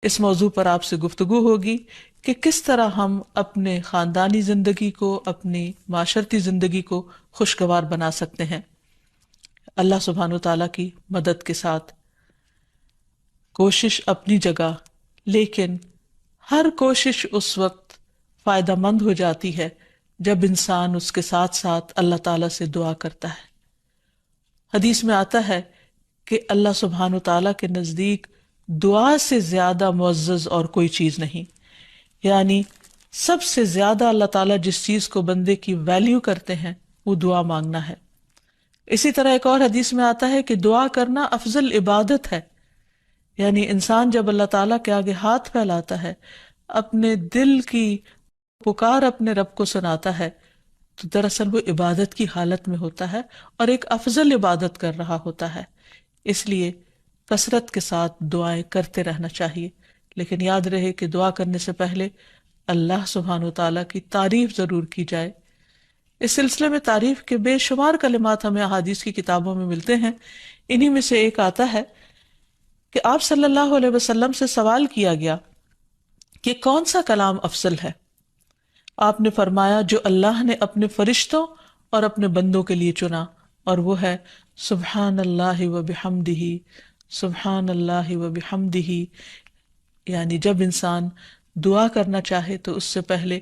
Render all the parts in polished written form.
اس موضوع پر آپ سے گفتگو ہوگی کہ کس طرح ہم اپنے خاندانی زندگی کو، اپنی معاشرتی زندگی کو خوشگوار بنا سکتے ہیں اللہ سبحانہ وتعالیٰ کی مدد کے ساتھ۔ کوشش اپنی جگہ، لیکن ہر کوشش اس وقت فائدہ مند ہو جاتی ہے جب انسان اس کے ساتھ ساتھ اللہ تعالیٰ سے دعا کرتا ہے۔ حدیث میں آتا ہے کہ اللہ سبحانہ وتعالیٰ کے نزدیک دعا سے زیادہ معزز اور کوئی چیز نہیں، یعنی سب سے زیادہ اللہ تعالیٰ جس چیز کو بندے کی ویلیو کرتے ہیں وہ دعا مانگنا ہے۔ اسی طرح ایک اور حدیث میں آتا ہے کہ دعا کرنا افضل عبادت ہے، یعنی انسان جب اللہ تعالیٰ کے آگے ہاتھ پھیلاتا ہے، اپنے دل کی پکار اپنے رب کو سناتا ہے، تو دراصل وہ عبادت کی حالت میں ہوتا ہے اور ایک افضل عبادت کر رہا ہوتا ہے۔ اس لیے کثرت کے ساتھ دعائیں کرتے رہنا چاہیے، لیکن یاد رہے کہ دعا کرنے سے پہلے اللہ سبحانہ وتعالیٰ کی تعریف ضرور کی جائے۔ اس سلسلے میں تعریف کے بے شمار کلمات ہمیں احادیث کی کتابوں میں ملتے ہیں۔ انہی میں سے ایک آتا ہے کہ آپ صلی اللہ علیہ وسلم سے سوال کیا گیا کہ کون سا کلام افضل ہے؟ آپ نے فرمایا جو اللہ نے اپنے فرشتوں اور اپنے بندوں کے لیے چنا، اور وہ ہے سبحان اللہ و بحمدہ، سبحان اللہ و بحمدہ۔ یعنی جب انسان دعا کرنا چاہے تو اس سے پہلے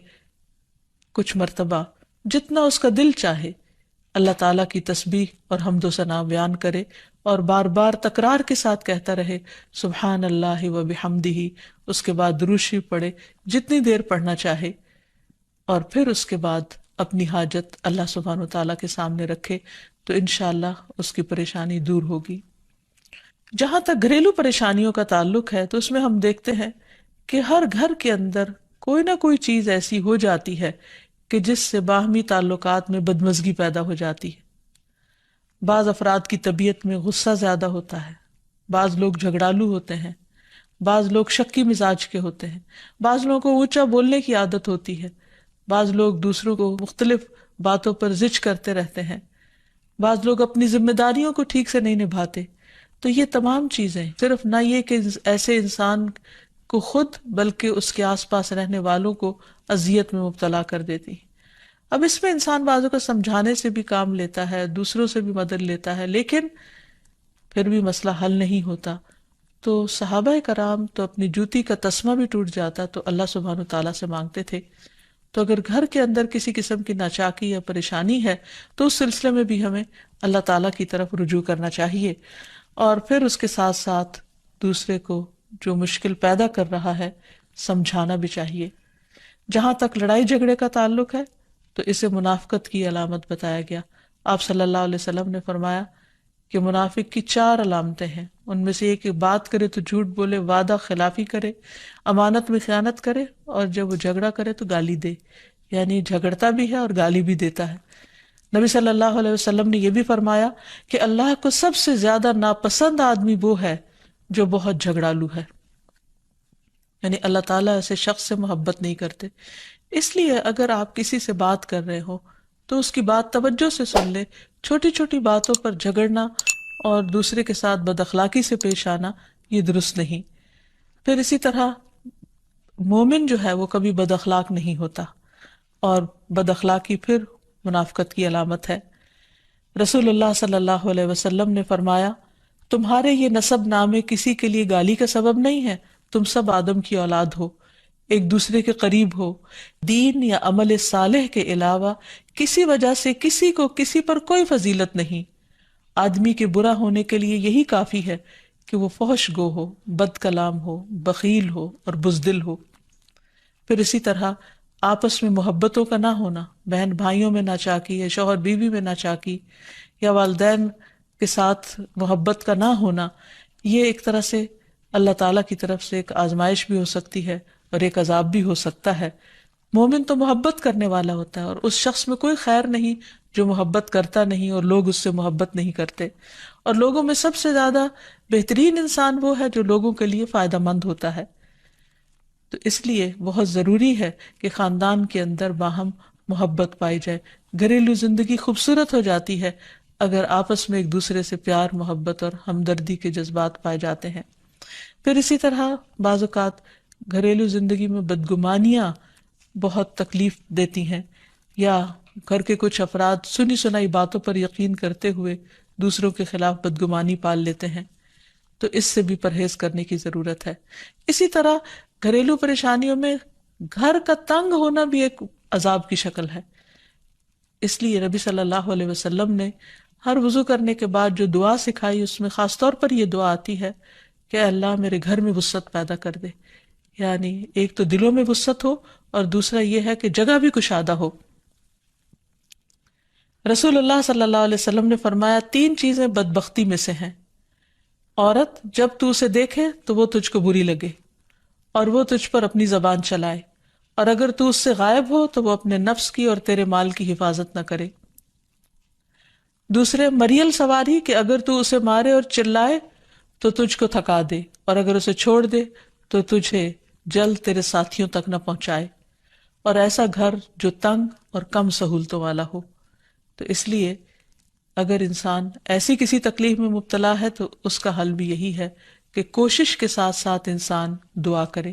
کچھ مرتبہ جتنا اس کا دل چاہے اللہ تعالیٰ کی تسبیح اور حمد و ثنا بیان کرے، اور بار بار تکرار کے ساتھ کہتا رہے سبحان اللہ و بحمدہ، اس کے بعد درود شریف پڑھے جتنی دیر پڑھنا چاہے، اور پھر اس کے بعد اپنی حاجت اللہ سبحانہ وتعالیٰ کے سامنے رکھے تو انشاءاللہ اس کی پریشانی دور ہوگی۔ جہاں تک گھریلو پریشانیوں کا تعلق ہے تو اس میں ہم دیکھتے ہیں کہ ہر گھر کے اندر کوئی نہ کوئی چیز ایسی ہو جاتی ہے کہ جس سے باہمی تعلقات میں بدمزگی پیدا ہو جاتی ہے۔ بعض افراد کی طبیعت میں غصہ زیادہ ہوتا ہے، بعض لوگ جھگڑالو ہوتے ہیں، بعض لوگ شکی مزاج کے ہوتے ہیں، بعض لوگوں کو اونچا بولنے کی عادت ہوتی ہے، بعض لوگ دوسروں کو مختلف باتوں پر زج کرتے رہتے ہیں، بعض لوگ اپنی ذمہ داریوں کو ٹھیک سے نہیں نبھاتے۔ تو یہ تمام چیزیں صرف نہ یہ کہ ایسے انسان کو خود بلکہ اس کے آس پاس رہنے والوں کو اذیت میں مبتلا کر دیتی۔ اب اس میں انسان بعضوں کو سمجھانے سے بھی کام لیتا ہے، دوسروں سے بھی مدد لیتا ہے، لیکن پھر بھی مسئلہ حل نہیں ہوتا۔ تو صحابہ کرام تو اپنی جوتی کا تسمہ بھی ٹوٹ جاتا تو اللہ سبحانہ تعالیٰ سے مانگتے تھے۔ تو اگر گھر کے اندر کسی قسم کی ناچاکی یا پریشانی ہے تو اس سلسلے میں بھی ہمیں اللہ تعالیٰ کی طرف رجوع کرنا چاہیے، اور پھر اس کے ساتھ ساتھ دوسرے کو جو مشکل پیدا کر رہا ہے سمجھانا بھی چاہیے۔ جہاں تک لڑائی جھگڑے کا تعلق ہے تو اسے منافقت کی علامت بتایا گیا۔ آپ صلی اللہ علیہ وسلم نے فرمایا کہ منافق کی 4 علامتیں ہیں، ان میں سے ایک بات کرے تو جھوٹ بولے، وعدہ خلافی کرے، امانت میں خیانت کرے، اور جب وہ جھگڑا کرے تو گالی دے، یعنی جھگڑتا بھی ہے اور گالی بھی دیتا ہے۔ نبی صلی اللہ علیہ وسلم نے یہ بھی فرمایا کہ اللہ کو سب سے زیادہ ناپسند آدمی وہ ہے جو بہت جھگڑالو ہے، یعنی اللہ تعالیٰ ایسے شخص سے محبت نہیں کرتے۔ اس لیے اگر آپ کسی سے بات کر رہے ہو تو اس کی بات توجہ سے سن لے۔ چھوٹی چھوٹی باتوں پر جھگڑنا اور دوسرے کے ساتھ بد اخلاقی سے پیش آنا یہ درست نہیں۔ پھر اسی طرح مومن جو ہے وہ کبھی بد اخلاق نہیں ہوتا، اور بد اخلاقی پھر منافقت کی علامت ہے۔ رسول اللہ صلی اللہ علیہ وسلم نے فرمایا تمہارے یہ نسب نامے کسی کے لیے گالی کا سبب نہیں ہے، تم سب آدم کی اولاد ہو، ایک دوسرے کے قریب ہو، دین یا عمل صالح کے علاوہ کسی وجہ سے کسی کو کسی پر کوئی فضیلت نہیں۔ آدمی کے برا ہونے کے لیے یہی کافی ہے کہ وہ فحش گو ہو، بد کلام ہو، بخیل ہو اور بزدل ہو۔ پھر اسی طرح آپس میں محبتوں کا نہ ہونا، بہن بھائیوں میں ناچاکی یا شوہر بیوی میں ناچاکی یا والدین کے ساتھ محبت کا نہ ہونا، یہ ایک طرح سے اللہ تعالیٰ کی طرف سے ایک آزمائش بھی ہو سکتی ہے اور ایک عذاب بھی ہو سکتا ہے۔ مومن تو محبت کرنے والا ہوتا ہے، اور اس شخص میں کوئی خیر نہیں جو محبت کرتا نہیں اور لوگ اس سے محبت نہیں کرتے، اور لوگوں میں سب سے زیادہ بہترین انسان وہ ہے جو لوگوں کے لیے فائدہ مند ہوتا ہے۔ تو اس لیے بہت ضروری ہے کہ خاندان کے اندر باہم محبت پائی جائے۔ گھریلو زندگی خوبصورت ہو جاتی ہے اگر آپس میں ایک دوسرے سے پیار، محبت اور ہمدردی کے جذبات پائے جاتے ہیں۔ پھر اسی طرح بعض اوقات گھریلو زندگی میں بدگمانیاں بہت تکلیف دیتی ہیں، یا گھر کے کچھ افراد سنی سنائی باتوں پر یقین کرتے ہوئے دوسروں کے خلاف بدگمانی پال لیتے ہیں، تو اس سے بھی پرہیز کرنے کی ضرورت ہے۔ اسی طرح گھریلو پریشانیوں میں گھر کا تنگ ہونا بھی ایک عذاب کی شکل ہے۔ اس لیے نبی صلی اللہ علیہ وسلم نے ہر وضو کرنے کے بعد جو دعا سکھائی، اس میں خاص طور پر یہ دعا آتی ہے کہ اے اللہ میرے گھر میں وسعت پیدا کر دے، یعنی ایک تو دلوں میں وسعت ہو، اور دوسرا یہ ہے کہ جگہ بھی کشادہ ہو۔ رسول اللہ صلی اللہ علیہ وسلم نے فرمایا 3 چیزیں بدبختی میں سے ہیں: عورت جب تو اسے دیکھے تو وہ تجھ کو بری لگے اور وہ تجھ پر اپنی زبان چلائے، اور اگر تو اس سے غائب ہو تو وہ اپنے نفس کی اور تیرے مال کی حفاظت نہ کرے۔ دوسرے، مریل سواری کہ اگر تو اسے مارے اور چلائے تو تجھ کو تھکا دے، اور اگر اسے چھوڑ دے تو تجھے جلد تیرے ساتھیوں تک نہ پہنچائے، اور ایسا گھر جو تنگ اور کم سہولتوں والا ہو۔ تو اس لیے اگر انسان ایسی کسی تکلیف میں مبتلا ہے تو اس کا حل بھی یہی ہے کہ کوشش کے ساتھ ساتھ انسان دعا کرے۔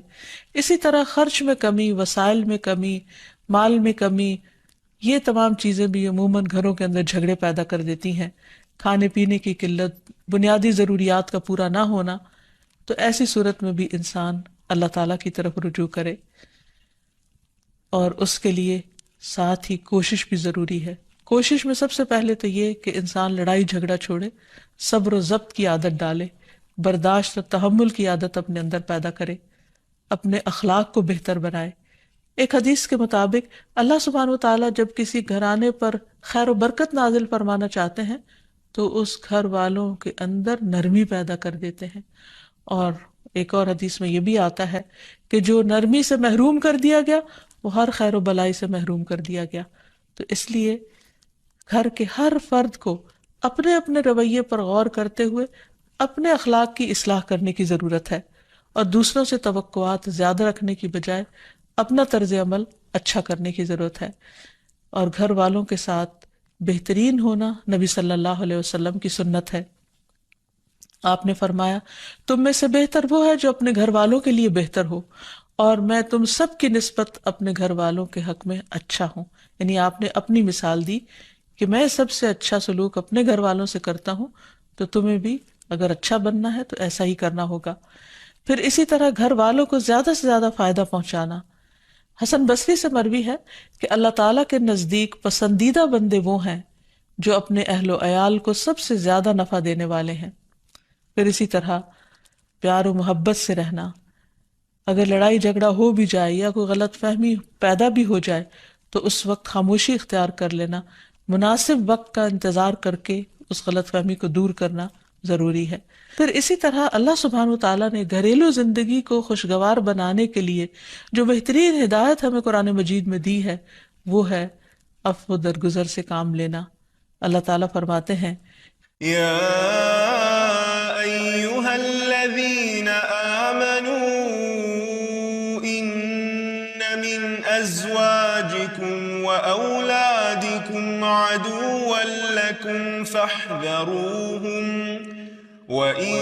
اسی طرح خرچ میں کمی، وسائل میں کمی، مال میں کمی، یہ تمام چیزیں بھی عموماً گھروں کے اندر جھگڑے پیدا کر دیتی ہیں۔ کھانے پینے کی قلت، بنیادی ضروریات کا پورا نہ ہونا، تو ایسی صورت میں بھی انسان اللہ تعالیٰ کی طرف رجوع کرے، اور اس کے لیے ساتھ ہی کوشش بھی ضروری ہے۔ کوشش میں سب سے پہلے تو یہ کہ انسان لڑائی جھگڑا چھوڑے، صبر و ضبط کی عادت ڈالے، برداشت اور تحمل کی عادت اپنے اندر پیدا کرے، اپنے اخلاق کو بہتر بنائے۔ ایک حدیث کے مطابق اللہ سبحانہ و تعالیٰ جب کسی گھرانے پر خیر و برکت نازل فرمانا چاہتے ہیں تو اس گھر والوں کے اندر نرمی پیدا کر دیتے ہیں، اور ایک اور حدیث میں یہ بھی آتا ہے کہ جو نرمی سے محروم کر دیا گیا وہ ہر خیر و بلائی سے محروم کر دیا گیا۔ تو اس لیے گھر کے ہر فرد کو اپنے اپنے رویے پر غور کرتے ہوئے اپنے اخلاق کی اصلاح کرنے کی ضرورت ہے، اور دوسروں سے توقعات زیادہ رکھنے کی بجائے اپنا طرز عمل اچھا کرنے کی ضرورت ہے۔ اور گھر والوں کے ساتھ بہترین ہونا نبی صلی اللہ علیہ وسلم کی سنت ہے۔ آپ نے فرمایا تم میں سے بہتر وہ ہے جو اپنے گھر والوں کے لیے بہتر ہو، اور میں تم سب کی نسبت اپنے گھر والوں کے حق میں اچھا ہوں۔ یعنی آپ نے اپنی مثال دی کہ میں سب سے اچھا سلوک اپنے گھر والوں سے کرتا ہوں، تو تمہیں بھی اگر اچھا بننا ہے تو ایسا ہی کرنا ہوگا۔ پھر اسی طرح گھر والوں کو زیادہ سے زیادہ فائدہ پہنچانا۔ حسن بصری سے مروی ہے کہ اللہ تعالیٰ کے نزدیک پسندیدہ بندے وہ ہیں جو اپنے اہل و عیال کو سب سے زیادہ نفع دینے والے ہیں۔ پھر اسی طرح پیار و محبت سے رہنا۔ اگر لڑائی جھگڑا ہو بھی جائے یا کوئی غلط فہمی پیدا بھی ہو جائے تو اس وقت خاموشی اختیار کر لینا، مناسب وقت کا انتظار کر کے اس غلط فہمی کو دور کرنا ضروری ہے۔ پھر اسی طرح اللہ سبحانہ وتعالیٰ نے گھریلو زندگی کو خوشگوار بنانے کے لیے جو بہترین ہدایت ہمیں قرآن مجید میں دی ہے وہ ہے عفو و درگزر سے کام لینا۔ اللہ تعالیٰ فرماتے ہیں یا ایہا الذین آمنوا ان من ازواجکم و اولادکم عدوا لکم فاحذروہم وَإِن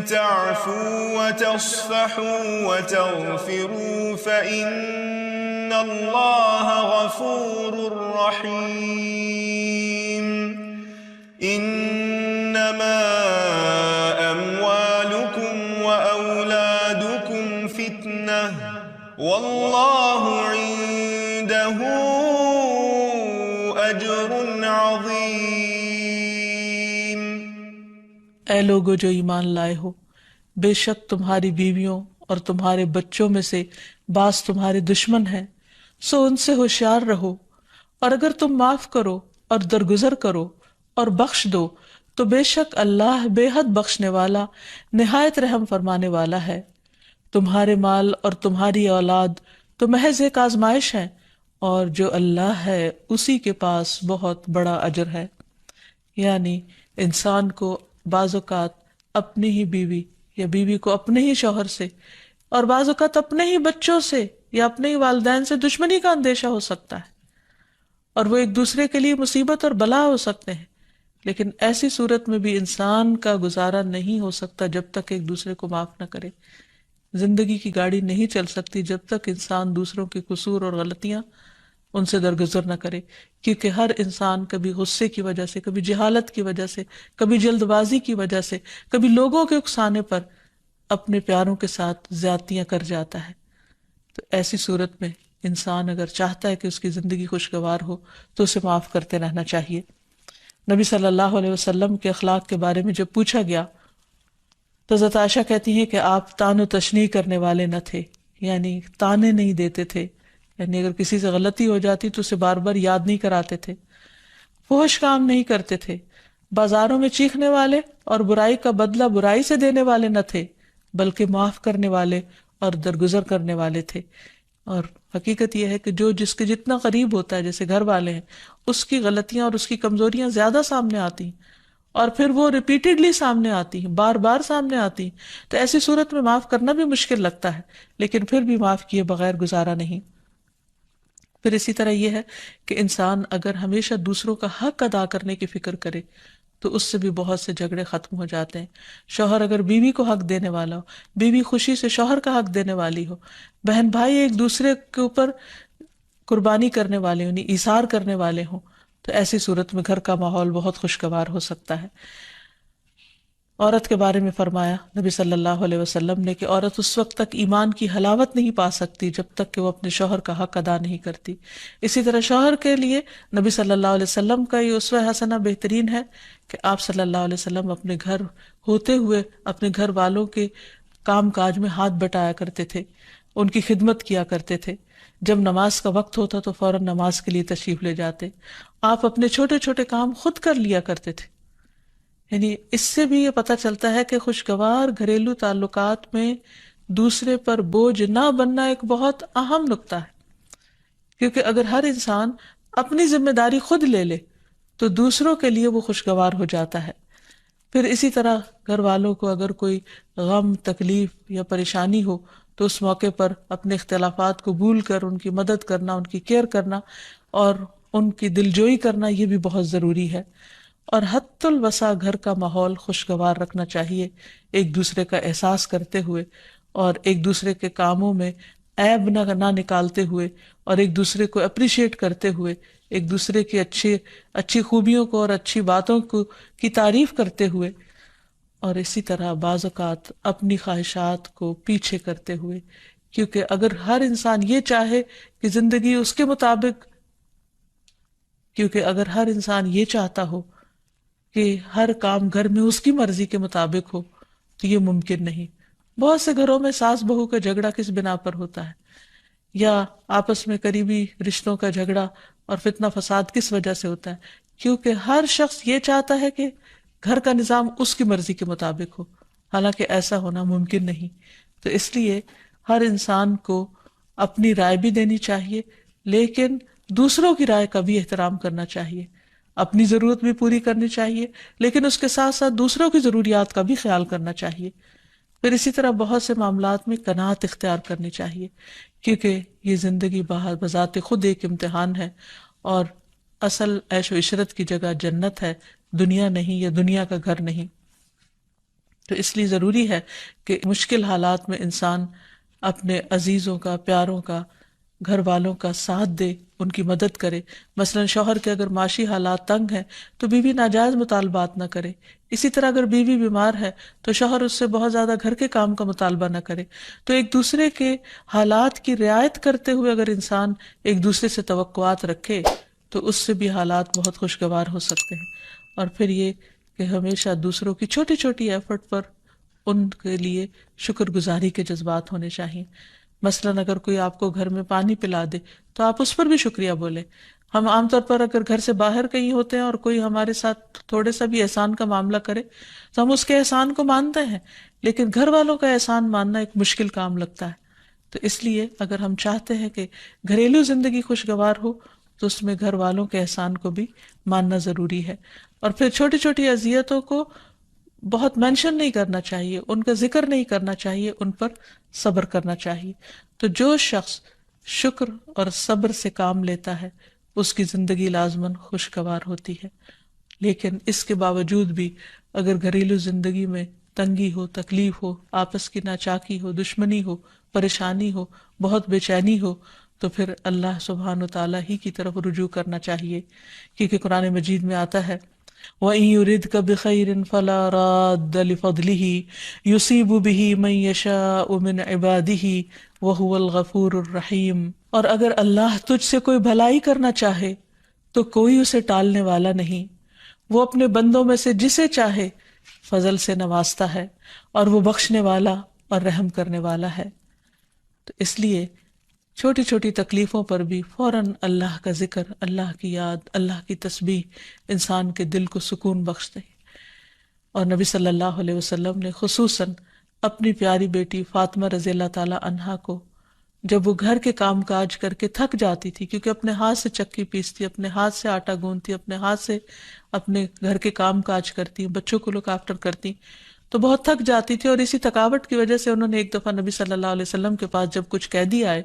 تَعْفُوا وَتَصْفَحُوا وَتَغْفِرُوا فَإِنَّ اللَّهَ غَفُورٌ رَّحِيمٌ إِنَّمَا أَمْوَالُكُمْ وَأَوْلَادُكُمْ فِتْنَةٌ وَاللَّهُ عِندَهُ أَجْرٌ عَظِيمٌ۔ اے لوگو جو ایمان لائے ہو، بے شک تمہاری بیویوں اور تمہارے بچوں میں سے بعض تمہارے دشمن ہیں، سو ان سے ہوشیار رہو، اور اگر تم معاف کرو اور درگزر کرو اور بخش دو تو بے شک اللہ بے حد بخشنے والا نہایت رحم فرمانے والا ہے۔ تمہارے مال اور تمہاری اولاد تو محض ایک آزمائش ہے، اور جو اللہ ہے اسی کے پاس بہت بڑا اجر ہے۔ یعنی انسان کو بعض اوقات اپنی ہی بیوی یا بیوی کو اپنے ہی شوہر سے، اور بعض اوقات اپنے ہی بچوں سے یا اپنے ہی والدین سے دشمنی کا اندیشہ ہو سکتا ہے، اور وہ ایک دوسرے کے لیے مصیبت اور بلا ہو سکتے ہیں، لیکن ایسی صورت میں بھی انسان کا گزارا نہیں ہو سکتا جب تک ایک دوسرے کو معاف نہ کرے. زندگی کی گاڑی نہیں چل سکتی جب تک انسان دوسروں کے قصور اور غلطیاں ان سے درگزر نہ کرے، کیونکہ ہر انسان کبھی غصے کی وجہ سے، کبھی جہالت کی وجہ سے، کبھی جلد بازی کی وجہ سے، کبھی لوگوں کے اکسانے پر اپنے پیاروں کے ساتھ زیادتیاں کر جاتا ہے. تو ایسی صورت میں انسان اگر چاہتا ہے کہ اس کی زندگی خوشگوار ہو تو اسے معاف کرتے رہنا چاہیے. نبی صلی اللہ علیہ وسلم کے اخلاق کے بارے میں جب پوچھا گیا تو حضرت عائشہ کہتی ہیں کہ آپ طعن و تشنیع کرنے والے نہ تھے، یعنی طعنے نہیں دیتے تھے، یعنی اگر کسی سے غلطی ہو جاتی تو اسے بار بار یاد نہیں کراتے تھے، فحش کام نہیں کرتے تھے، بازاروں میں چیخنے والے اور برائی کا بدلہ برائی سے دینے والے نہ تھے، بلکہ معاف کرنے والے اور درگزر کرنے والے تھے. اور حقیقت یہ ہے کہ جو جس کے جتنا قریب ہوتا ہے، جیسے گھر والے ہیں، اس کی غلطیاں اور اس کی کمزوریاں زیادہ سامنے آتی ہیں اور پھر وہ ریپیٹڈلی سامنے آتی ہیں، بار بار سامنے آتی ہیں. تو ایسی صورت میں معاف کرنا بھی مشکل لگتا ہے، لیکن پھر بھی معاف کیے بغیر گزارا نہیں. پھر اسی طرح یہ ہے کہ انسان اگر ہمیشہ دوسروں کا حق ادا کرنے کی فکر کرے تو اس سے بھی بہت سے جھگڑے ختم ہو جاتے ہیں. شوہر اگر بیوی کو حق دینے والا ہو، بیوی خوشی سے شوہر کا حق دینے والی ہو، بہن بھائی ایک دوسرے کے اوپر قربانی کرنے والے ہوں، ایثار کرنے والے ہوں، تو ایسی صورت میں گھر کا ماحول بہت خوشگوار ہو سکتا ہے. عورت کے بارے میں فرمایا نبی صلی اللہ علیہ وسلم نے کہ عورت اس وقت تک ایمان کی حلاوت نہیں پا سکتی جب تک کہ وہ اپنے شوہر کا حق ادا نہیں کرتی. اسی طرح شوہر کے لیے نبی صلی اللہ علیہ وسلم کا یہ اسوہ حسنہ بہترین ہے کہ آپ صلی اللہ علیہ وسلم اپنے گھر ہوتے ہوئے اپنے گھر والوں کے کام کاج میں ہاتھ بٹایا کرتے تھے، ان کی خدمت کیا کرتے تھے. جب نماز کا وقت ہوتا تو فوراً نماز کے لیے تشریف لے جاتے. آپ اپنے چھوٹے چھوٹے کام خود کر لیا کرتے تھے. یعنی اس سے بھی یہ پتہ چلتا ہے کہ خوشگوار گھریلو تعلقات میں دوسرے پر بوجھ نہ بننا ایک بہت اہم نکتہ ہے، کیونکہ اگر ہر انسان اپنی ذمہ داری خود لے لے تو دوسروں کے لیے وہ خوشگوار ہو جاتا ہے. پھر اسی طرح گھر والوں کو اگر کوئی غم، تکلیف یا پریشانی ہو تو اس موقع پر اپنے اختلافات کو بھول کر ان کی مدد کرنا، ان کی کیئر کرنا اور ان کی دلجوئی کرنا، یہ بھی بہت ضروری ہے. اور حتی الوسع گھر کا ماحول خوشگوار رکھنا چاہیے، ایک دوسرے کا احساس کرتے ہوئے اور ایک دوسرے کے کاموں میں عیب نہ نکالتے ہوئے اور ایک دوسرے کو اپریشیٹ کرتے ہوئے، ایک دوسرے کی اچھی خوبیوں کو اور اچھی باتوں کو کی تعریف کرتے ہوئے، اور اسی طرح بعض اوقات اپنی خواہشات کو پیچھے کرتے ہوئے. کیونکہ اگر ہر انسان یہ چاہے کہ زندگی اس کے مطابق، کیونکہ اگر ہر انسان یہ چاہتا ہو کہ ہر کام گھر میں اس کی مرضی کے مطابق ہو تو یہ ممکن نہیں. بہت سے گھروں میں ساس بہو کا جھگڑا کس بنا پر ہوتا ہے، یا آپس میں قریبی رشتوں کا جھگڑا اور فتنہ فساد کس وجہ سے ہوتا ہے؟ کیونکہ ہر شخص یہ چاہتا ہے کہ گھر کا نظام اس کی مرضی کے مطابق ہو، حالانکہ ایسا ہونا ممکن نہیں. تو اس لیے ہر انسان کو اپنی رائے بھی دینی چاہیے، لیکن دوسروں کی رائے کا بھی احترام کرنا چاہیے. اپنی ضرورت بھی پوری کرنی چاہیے، لیکن اس کے ساتھ ساتھ دوسروں کی ضروریات کا بھی خیال کرنا چاہیے. پھر اسی طرح بہت سے معاملات میں قناعت اختیار کرنی چاہیے، کیونکہ یہ زندگی بذات خود ایک امتحان ہے اور اصل عیش و عشرت کی جگہ جنت ہے، دنیا نہیں، یا دنیا کا گھر نہیں. تو اس لیے ضروری ہے کہ مشکل حالات میں انسان اپنے عزیزوں کا، پیاروں کا، گھر والوں کا ساتھ دے، ان کی مدد کرے. مثلا شوہر کے اگر معاشی حالات تنگ ہیں تو بیوی ناجائز مطالبات نہ کرے. اسی طرح اگر بیوی بیمار ہے تو شوہر اس سے بہت زیادہ گھر کے کام کا مطالبہ نہ کرے. تو ایک دوسرے کے حالات کی رعایت کرتے ہوئے اگر انسان ایک دوسرے سے توقعات رکھے تو اس سے بھی حالات بہت خوشگوار ہو سکتے ہیں. اور پھر یہ کہ ہمیشہ دوسروں کی چھوٹی چھوٹی ایفرٹ پر ان کے لیے شکر گزاری کے جذبات ہونے چاہیے. مثلاً اگر کوئی آپ کو گھر میں پانی پلا دے تو آپ اس پر بھی شکریہ بولیں. ہم عام طور پر اگر گھر سے باہر کہیں ہوتے ہیں اور کوئی ہمارے ساتھ تھوڑے سا بھی احسان کا معاملہ کرے تو ہم اس کے احسان کو مانتے ہیں، لیکن گھر والوں کا احسان ماننا ایک مشکل کام لگتا ہے. تو اس لیے اگر ہم چاہتے ہیں کہ گھریلو زندگی خوشگوار ہو تو اس میں گھر والوں کے احسان کو بھی ماننا ضروری ہے. اور پھر چھوٹی چھوٹی اذیتوں کو بہت مینشن نہیں کرنا چاہیے، ان کا ذکر نہیں کرنا چاہیے، ان پر صبر کرنا چاہیے. تو جو شخص شکر اور صبر سے کام لیتا ہے اس کی زندگی لازماً خوشگوار ہوتی ہے. لیکن اس کے باوجود بھی اگر گھریلو زندگی میں تنگی ہو، تکلیف ہو، آپس کی ناچاکی ہو، دشمنی ہو، پریشانی ہو، بہت بے چینی ہو، تو پھر اللہ سبحانہ وتعالی ہی کی طرف رجوع کرنا چاہیے، کیونکہ قرآن مجید میں آتا ہے وَإِن يُرِدْكَ بِخَيْرٍ فَلَا رَادَّ لِفَضْلِهِ يُصِيبُ بِهِ مَن يَشَاءُ مِنْ عِبَادِهِ وَهُوَ الْغَفُورُ الرَّحِيمُ۔ اور اگر اللہ تجھ سے کوئی بھلائی کرنا چاہے تو کوئی اسے ٹالنے والا نہیں، وہ اپنے بندوں میں سے جسے چاہے فضل سے نوازتا ہے، اور وہ بخشنے والا اور رحم کرنے والا ہے۔ تو اس لیے چھوٹی چھوٹی تکلیفوں پر بھی فوراً اللہ کا ذکر، اللہ کی یاد، اللہ کی تسبیح انسان کے دل کو سکون بخش دے۔ اور نبی صلی اللہ علیہ وسلم نے خصوصاً اپنی پیاری بیٹی فاطمہ رضی اللہ تعالی عنہا کو جب وہ گھر کے کام کاج کر کے تھک جاتی تھی، کیونکہ اپنے ہاتھ سے چکی پیستی، اپنے ہاتھ سے آٹا گوندتی، اپنے ہاتھ سے اپنے گھر کے کام کاج کرتی، بچوں کو لک آفٹر کرتی، تو بہت تھک جاتی تھی، اور اسی تھکاوٹ کی وجہ سے انہوں نے ایک دفعہ نبی صلی اللہ علیہ وسلم کے پاس جب کچھ قیدی آئے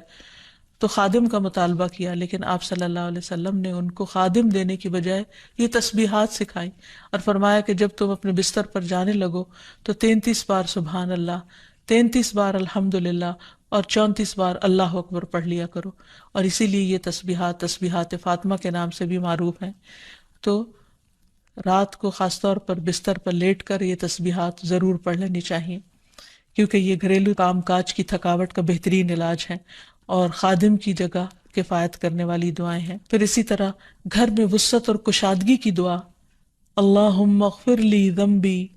تو خادم کا مطالبہ کیا، لیکن آپ صلی اللہ علیہ وسلم نے ان کو خادم دینے کی بجائے یہ تسبیحات سکھائیں، اور فرمایا کہ جب تم اپنے بستر پر جانے لگو تو 33 بار سبحان اللہ، 33 بار الحمدللہ، اور 34 بار اللہ اکبر پڑھ لیا کرو، اور اسی لیے یہ تسبیحات تسبیحات فاطمہ کے نام سے بھی معروف ہیں۔ تو رات کو خاص طور پر بستر پر لیٹ کر یہ تسبیحات ضرور پڑھ لینی چاہیے، کیونکہ یہ گھریلو کام کاج کی تھکاوٹ کا بہترین علاج ہے اور خادم کی جگہ کفایت کرنے والی دعائیں ہیں۔ پھر اسی طرح گھر میں وسعت اور کشادگی کی دعا، اللہم اغفر لی ذنبی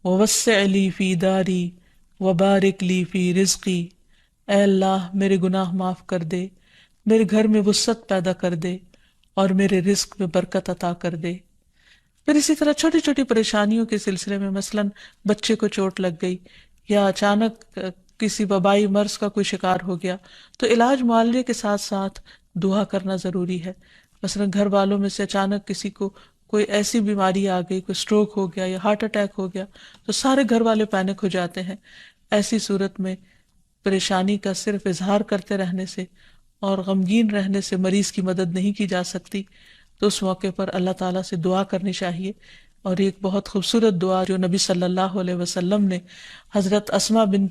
ووسع لی فی داری وبارک لی فی رزقی، اے اللہ میرے گناہ معاف کر دے، میرے گھر میں وسعت پیدا کر دے اور میرے رزق میں برکت عطا کر دے۔ پھر اسی طرح چھوٹی چھوٹی پریشانیوں کے سلسلے میں، مثلاً بچے کو چوٹ لگ گئی یا اچانک کسی وبائی مرض کا کوئی شکار ہو گیا، تو علاج معالجے کے ساتھ ساتھ دعا کرنا ضروری ہے۔ مثلاً گھر والوں میں سے اچانک کسی کو کوئی ایسی بیماری آ گئی، کوئی سٹروک ہو گیا یا ہارٹ اٹیک ہو گیا، تو سارے گھر والے پینک ہو جاتے ہیں۔ ایسی صورت میں پریشانی کا صرف اظہار کرتے رہنے سے اور غمگین رہنے سے مریض کی مدد نہیں کی جا سکتی، تو اس موقع پر اللہ تعالیٰ سے دعا کرنی چاہیے۔ اور ایک بہت خوبصورت دعا جو نبی صلی اللہ علیہ وسلم نے حضرت اسماء بنت